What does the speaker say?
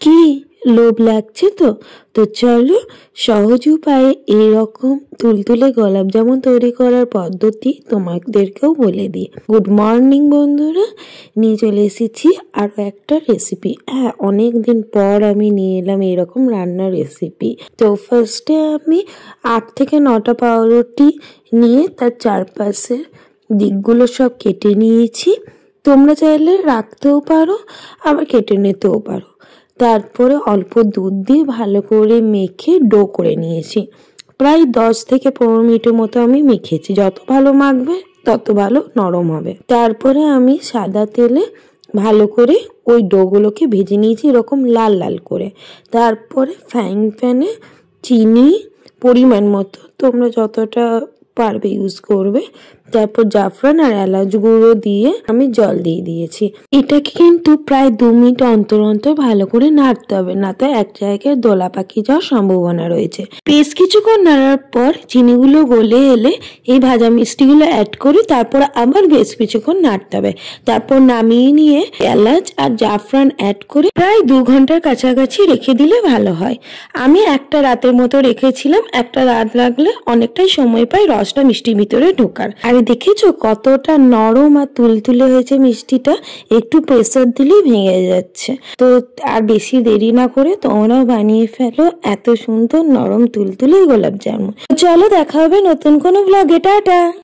কি লোভ লাগছে তো? তো চলো সহজ উপায়ে এরকম তুলতুলে গোলাপ জামুন তৈরি করার পদ্ধতি তোমাদেরকেও বলে দিই। গুড মর্নিং বন্ধুরা, নিয়ে চলে এসেছি আরো একটা রেসিপি। হ্যাঁ, অনেক দিন পর আমি নিয়ে এলাম এরকম রান্নার রেসিপি। তো ফার্স্টে আমি 8 থেকে 9টা পাউরুটি নিয়ে তার চারপাশের দিকগুলো সব কেটে নিয়েছি। তোমরা চাইলে রাখতেও পারো, আবার কেটে নিতেও পারো। তারপরে অল্প দুধ দিয়ে ভালো করে মেখে ডো করে নিয়েছি। প্রায় 10 থেকে 15 মিনিটের মতো আমি মেখেছি। যত ভালো মাখবে তত ভালো নরম হবে। তারপরে আমি সাদা তেলে ভালো করে ওই ডোগুলোকে ভেজে নিয়েছি এরকম লাল লাল করে। তারপরে ফ্রাইং প্যানে চিনি পরিমাণ মতো, তোমরা যতটা পারবে ইউজ করবে। তারপর জাফরান আর এলাচ গুঁড়ো দিয়ে আমি জল দিয়ে দিয়েছি। এটাকে কিন্তু প্রায় 2 মিনিট অন্তর অন্তর ভালো করে নাড়তে হবে, না তো এক জায়গায় দোলা পাকিয়ে যাওয়ার সম্ভাবনা রয়েছে। বেশ কিছুক্ষণ নাড়ার পর চিনিগুলো গলে এলে এই ভাজা মিষ্টিগুলো অ্যাড করি। তারপর আবার বেশ কিছুক্ষণ নাড়তে হবে। তারপর নামিয়ে নিয়ে এলাচ আর জাফরান অ্যাড করে প্রায় 2 ঘন্টার কাছাকাছি রেখে দিলে ভালো হয়। আমি একটা রাতের মতো রেখেছিলাম। একটা রাত লাগলে অনেকটাই সময় পাই রসটা মিষ্টির ভিতরে ঢোকার। আর দেখেছো কতটা নরম আর তুলতুলে হয়েছে মিষ্টিটা, একটু প্রেসার দিলেই ভেঙে যাচ্ছে। তো আর বেশি দেরি না করে তোমরাও বানিয়ে ফেলো এত সুন্দর নরম তুলতুলে গোলাপ জামুন। চলো দেখা হবে নতুন কোনো ব্লগে। টাটা।